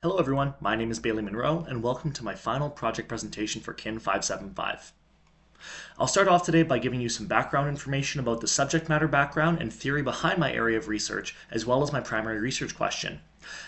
Hello everyone, my name is Bailey Monroe, and welcome to my final project presentation for KIN 575. I'll start off today by giving you some background information about the subject matter background and theory behind my area of research, as well as my primary research question.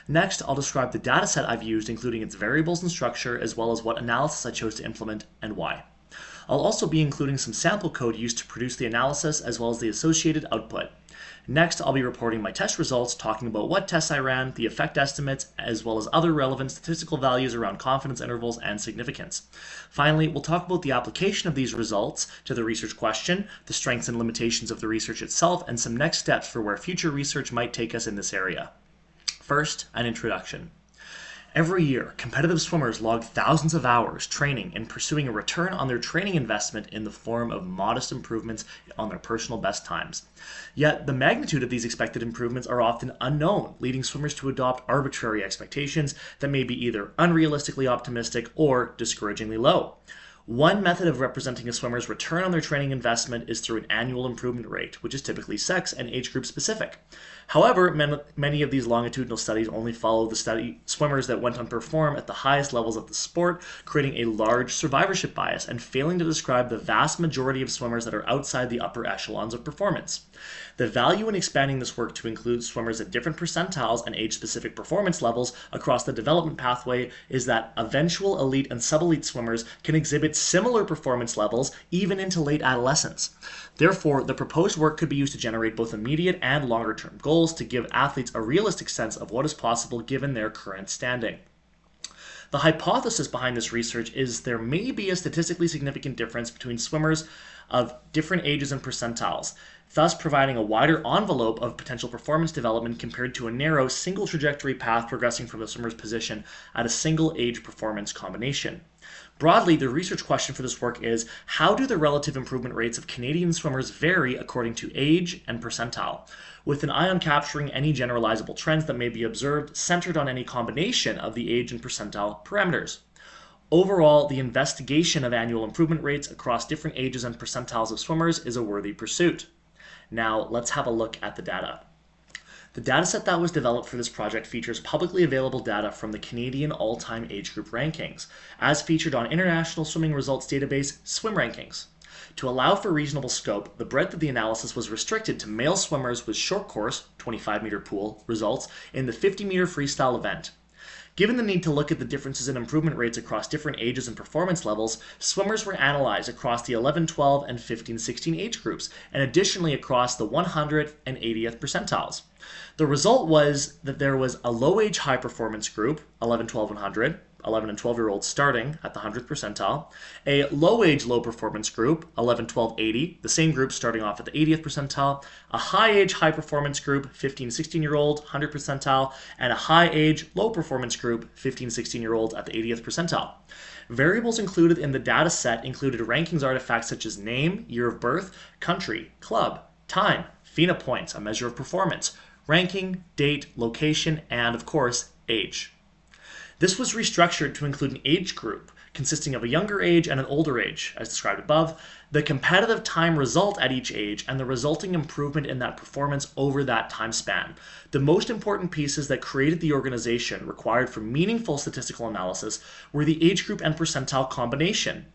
Next, I'll describe the dataset I've used, including its variables and structure, as well as what analysis I chose to implement and why. I'll also be including some sample code used to produce the analysis, as well as the associated output. Next, I'll be reporting my test results, talking about what tests I ran, the effect estimates, as well as other relevant statistical values around confidence intervals and significance. Finally, we'll talk about the application of these results to the research question, the strengths and limitations of the research itself, and some next steps for where future research might take us in this area. First, an introduction. Every year, competitive swimmers log thousands of hours training and pursuing a return on their training investment in the form of modest improvements on their personal best times. Yet, the magnitude of these expected improvements are often unknown, leading swimmers to adopt arbitrary expectations that may be either unrealistically optimistic or discouragingly low. One method of representing a swimmer's return on their training investment is through an annual improvement rate, which is typically sex and age group specific. However, many of these longitudinal studies only follow the swimmers that went on to perform at the highest levels of the sport, creating a large survivorship bias and failing to describe the vast majority of swimmers that are outside the upper echelons of performance. The value in expanding this work to include swimmers at different percentiles and age-specific performance levels across the development pathway is that eventual elite and sub-elite swimmers can exhibit similar performance levels even into late adolescence. Therefore, the proposed work could be used to generate both immediate and longer-term goals to give athletes a realistic sense of what is possible given their current standing. The hypothesis behind this research is there may be a statistically significant difference between swimmers of different ages and percentiles, thus providing a wider envelope of potential performance development compared to a narrow single trajectory path progressing from the swimmer's position at a single age performance combination. Broadly, the research question for this work is, how do the relative improvement rates of Canadian swimmers vary according to age and percentile, with an eye on capturing any generalizable trends that may be observed centered on any combination of the age and percentile parameters. Overall, the investigation of annual improvement rates across different ages and percentiles of swimmers is a worthy pursuit. Now, let's have a look at the data. The dataset that was developed for this project features publicly available data from the Canadian All-Time Age Group Rankings, as featured on International Swimming Results Database SwimRankings. To allow for reasonable scope, the breadth of the analysis was restricted to male swimmers with short course, 25-meter pool, results in the 50-meter freestyle event. Given the need to look at the differences in improvement rates across different ages and performance levels, swimmers were analyzed across the 11-12 and 15-16 age groups, and additionally across the 100th and 80th percentiles. The result was that there was a low-age high-performance group, 11, 12, 100, 11 and 12-year-olds starting at the 100th percentile, a low-age low-performance group, 11, 12, 80, the same group starting off at the 80th percentile, a high-age high-performance group, 15, 16-year-old, 100th percentile, and a high-age low-performance group, 15, 16-year-olds at the 80th percentile. Variables included in the data set included rankings artifacts such as name, year of birth, country, club, time, FINA points, a measure of performance, ranking, date, location, and, of course, age. This was restructured to include an age group consisting of a younger age and an older age, as described above, the competitive time result at each age, and the resulting improvement in that performance over that time span. The most important pieces that created the organization required for meaningful statistical analysis were the age group and percentile combination,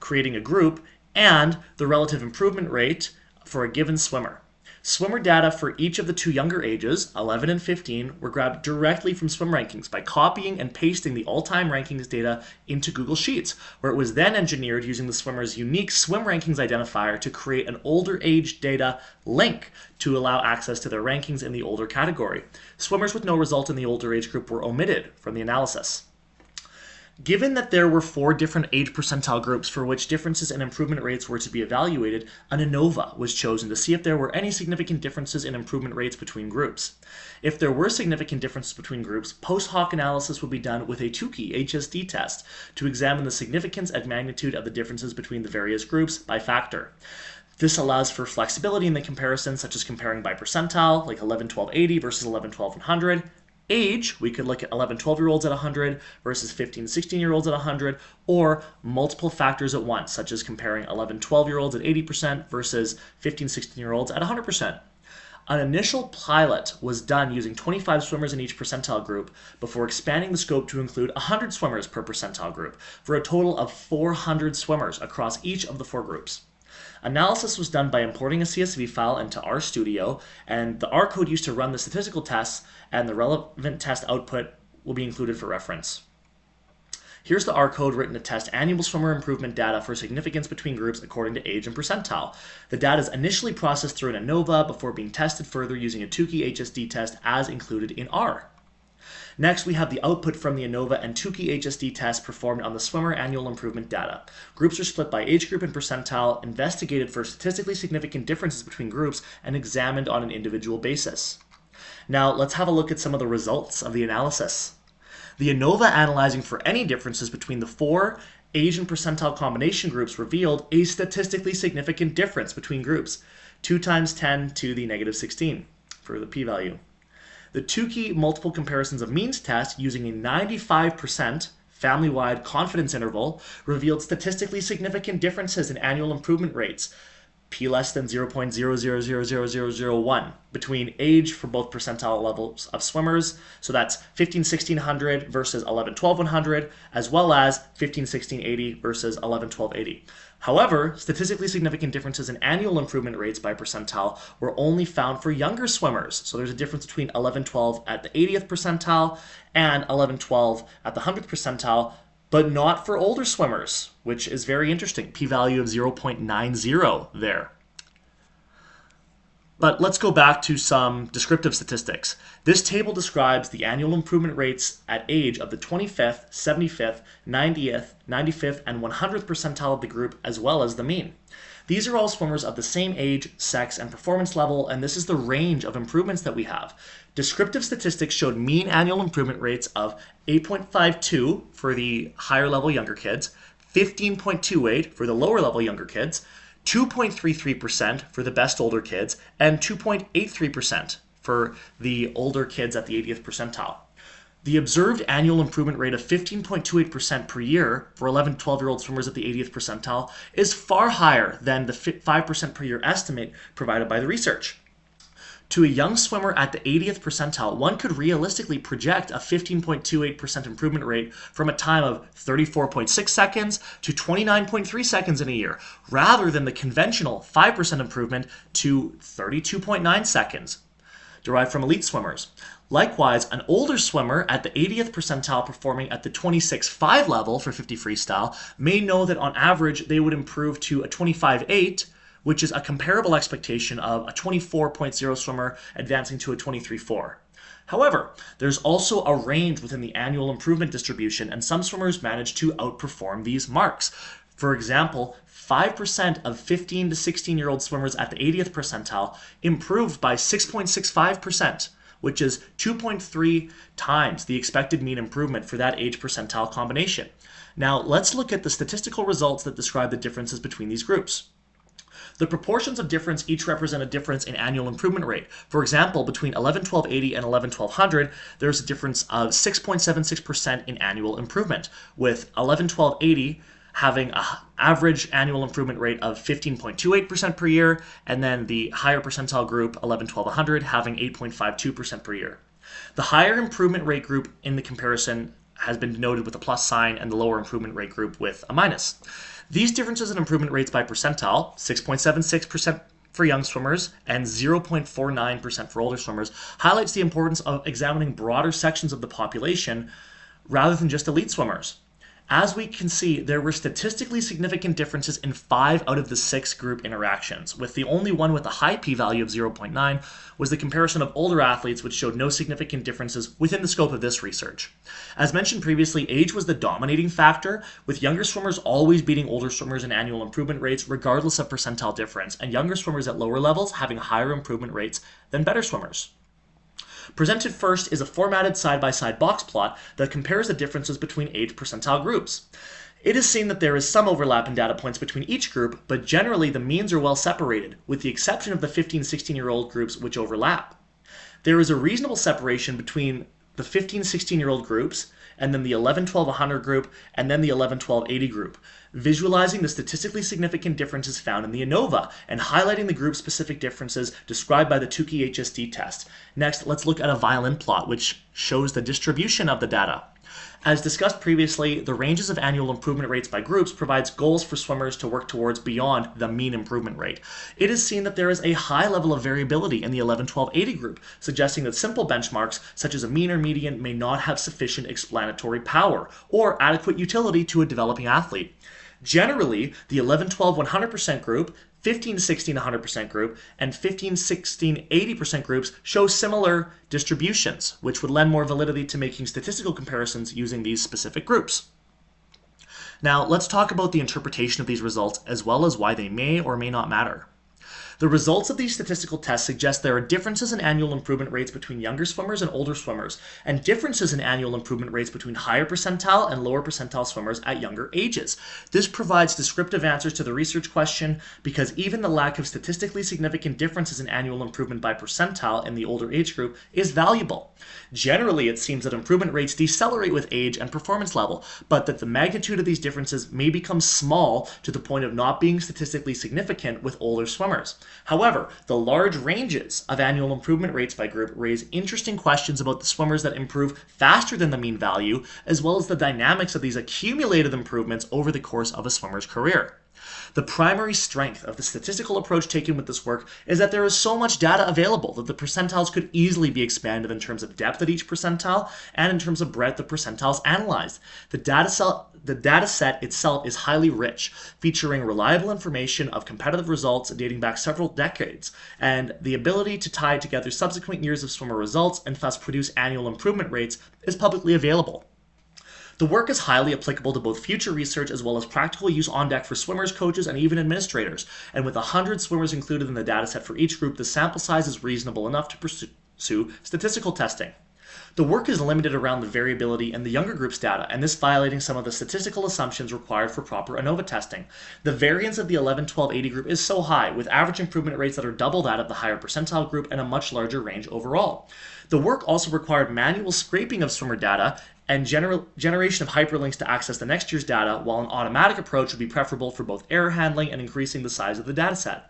creating a group, and the relative improvement rate for a given swimmer. Swimmer data for each of the two younger ages, 11 and 15, were grabbed directly from SwimRankings by copying and pasting the all-time rankings data into Google Sheets, where it was then engineered using the swimmer's unique SwimRankings identifier to create an older age data link to allow access to their rankings in the older category. Swimmers with no result in the older age group were omitted from the analysis. Given that there were 4 different age percentile groups for which differences in improvement rates were to be evaluated, an ANOVA was chosen to see if there were any significant differences in improvement rates between groups. If there were significant differences between groups, post hoc analysis would be done with a Tukey HSD test to examine the significance and magnitude of the differences between the various groups by factor. This allows for flexibility in the comparison, such as comparing by percentile, like 11, 12, 80 versus 11, 12, 100. Age, we could look at 11, 12-year-olds at 100 versus 15, 16-year-olds at 100, or multiple factors at once, such as comparing 11, 12-year-olds at 80% versus 15, 16-year-olds at 100%. An initial pilot was done using 25 swimmers in each percentile group before expanding the scope to include 100 swimmers per percentile group, for a total of 400 swimmers across each of the 4 groups. Analysis was done by importing a CSV file into RStudio, and the R code used to run the statistical tests and the relevant test output will be included for reference. Here's the R code written to test annual swimmer improvement data for significance between groups according to age and percentile. The data is initially processed through an ANOVA before being tested further using a Tukey HSD test as included in R. Next, we have the output from the ANOVA and Tukey HSD test performed on the swimmer annual improvement data. Groups are split by age group and percentile, investigated for statistically significant differences between groups, and examined on an individual basis. Now, let's have a look at some of the results of the analysis. The ANOVA analyzing for any differences between the 4 age and percentile combination groups revealed a statistically significant difference between groups, 2 times 10 to the negative 16 for the p-value. The Tukey multiple comparisons of means test using a 95% family-wide confidence interval revealed statistically significant differences in annual improvement rates, p less than 0.0000001 between age for both percentile levels of swimmers, so that's 15-1600 versus 11-12-100, as well as 15-16-80 versus 11-12-80. However, statistically significant differences in annual improvement rates by percentile were only found for younger swimmers, so there's a difference between 11-12 at the 80th percentile and 11-12 at the 100th percentile, but not for older swimmers, which is very interesting. P-value of 0.90 there. But let's go back to some descriptive statistics. This table describes the annual improvement rates at age of the 25th, 75th, 90th, 95th, and 100th percentile of the group, as well as the mean. These are all swimmers of the same age, sex, and performance level, and this is the range of improvements that we have. Descriptive statistics showed mean annual improvement rates of 8.52 for the higher level younger kids, 15.28 for the lower level younger kids, 2.33% for the best older kids, and 2.83% for the older kids at the 80th percentile. The observed annual improvement rate of 15.28% per year for 11 to 12-year-old swimmers at the 80th percentile is far higher than the 5% per year estimate provided by the research. To a young swimmer at the 80th percentile, one could realistically project a 15.28% improvement rate from a time of 34.6 seconds to 29.3 seconds in a year, rather than the conventional 5% improvement to 32.9 seconds, derived from elite swimmers. Likewise, an older swimmer at the 80th percentile performing at the 26.5 level for 50 freestyle may know that on average they would improve to a 25.8, which is a comparable expectation of a 24.0 swimmer advancing to a 23.4. However, there's also a range within the annual improvement distribution, and some swimmers manage to outperform these marks. For example, 5% of 15 to 16-year-old swimmers at the 80th percentile improved by 6.65%, which is 2.3 times the expected mean improvement for that age percentile combination. Now, let's look at the statistical results that describe the differences between these groups. The proportions of difference each represent a difference in annual improvement rate. For example, between 11-12-80 and 11-12-100, there's a difference of 6.76% in annual improvement, with 11-12-80 having an average annual improvement rate of 15.28% per year, and then the higher percentile group, 11-12-100, having 8.52% per year. The higher improvement rate group in the comparison has been denoted with a plus sign, and the lower improvement rate group with a minus. These differences in improvement rates by percentile, 6.76% for young swimmers and 0.49% for older swimmers, highlights the importance of examining broader sections of the population rather than just elite swimmers. As we can see, there were statistically significant differences in 5 out of the 6 group interactions, with the only one with a high p-value of 0.9 was the comparison of older athletes, which showed no significant differences within the scope of this research. As mentioned previously, age was the dominating factor, with younger swimmers always beating older swimmers in annual improvement rates regardless of percentile difference, and younger swimmers at lower levels having higher improvement rates than better swimmers. Presented first is a formatted side-by-side box plot that compares the differences between age percentile groups. It is seen that there is some overlap in data points between each group, but generally the means are well separated, with the exception of the 15-16-year-old groups which overlap. There is a reasonable separation between the 15-16-year-old groups, and then the 11-12-100 group, and then the 11-12-80 group, visualizing the statistically significant differences found in the ANOVA and highlighting the group-specific differences described by the Tukey HSD test. Next, let's look at a violin plot, which shows the distribution of the data. As discussed previously, the ranges of annual improvement rates by groups provides goals for swimmers to work towards beyond the mean improvement rate. It is seen that there is a high level of variability in the 11-12-80 group, suggesting that simple benchmarks such as a mean or median may not have sufficient explanatory power or adequate utility to a developing athlete. Generally, the 11-12-100% group, 15-16 100% group, and 15-16 80% groups show similar distributions, which would lend more validity to making statistical comparisons using these specific groups. Now, let's talk about the interpretation of these results as well as why they may or may not matter. The results of these statistical tests suggest there are differences in annual improvement rates between younger swimmers and older swimmers, and differences in annual improvement rates between higher percentile and lower percentile swimmers at younger ages. This provides descriptive answers to the research question because even the lack of statistically significant differences in annual improvement by percentile in the older age group is valuable. Generally, it seems that improvement rates decelerate with age and performance level, but that the magnitude of these differences may become small to the point of not being statistically significant with older swimmers. However, the large ranges of annual improvement rates by group raise interesting questions about the swimmers that improve faster than the mean value, as well as the dynamics of these accumulated improvements over the course of a swimmer's career. The primary strength of the statistical approach taken with this work is that there is so much data available that the percentiles could easily be expanded in terms of depth at each percentile and in terms of breadth of percentiles analyzed. The data set itself is highly rich, featuring reliable information of competitive results dating back several decades, and the ability to tie together subsequent years of swimmer results and thus produce annual improvement rates is publicly available. The work is highly applicable to both future research as well as practical use on deck for swimmers, coaches, and even administrators, and with 100 swimmers included in the dataset for each group, the sample size is reasonable enough to pursue statistical testing. The work is limited around the variability in the younger group's data, and this violating some of the statistical assumptions required for proper ANOVA testing. The variance of the 11-12-80 group is so high, with average improvement rates that are double that of the higher percentile group and a much larger range overall. The work also required manual scraping of swimmer data and generation of hyperlinks to access the next year's data, while an automatic approach would be preferable for both error handling and increasing the size of the dataset.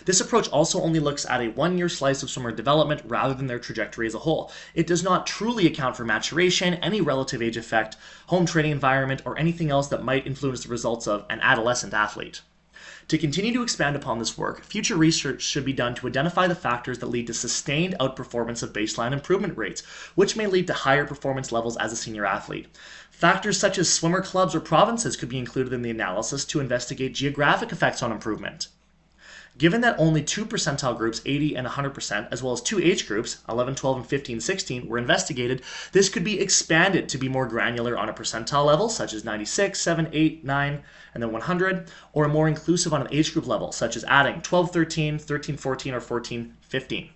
This approach also only looks at a one-year slice of swimmer development rather than their trajectory as a whole. It does not truly account for maturation, any relative age effect, home training environment, or anything else that might influence the results of an adolescent athlete. To continue to expand upon this work, future research should be done to identify the factors that lead to sustained outperformance of baseline improvement rates, which may lead to higher performance levels as a senior athlete. Factors such as swimmer clubs or provinces could be included in the analysis to investigate geographic effects on improvement. Given that only two percentile groups, 80 and 100%, as well as two age groups, 11, 12, and 15, 16, were investigated, this could be expanded to be more granular on a percentile level, such as 96, 7, 8, 9, and then 100, or more inclusive on an age group level, such as adding 12, 13, 13, 14, or 14, 15.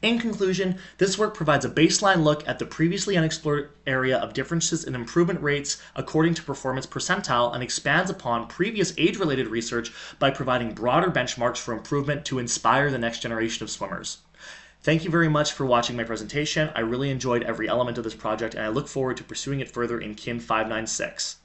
In conclusion, this work provides a baseline look at the previously unexplored area of differences in improvement rates according to performance percentile and expands upon previous age-related research by providing broader benchmarks for improvement to inspire the next generation of swimmers. Thank you very much for watching my presentation. I really enjoyed every element of this project, and I look forward to pursuing it further in KIN 596.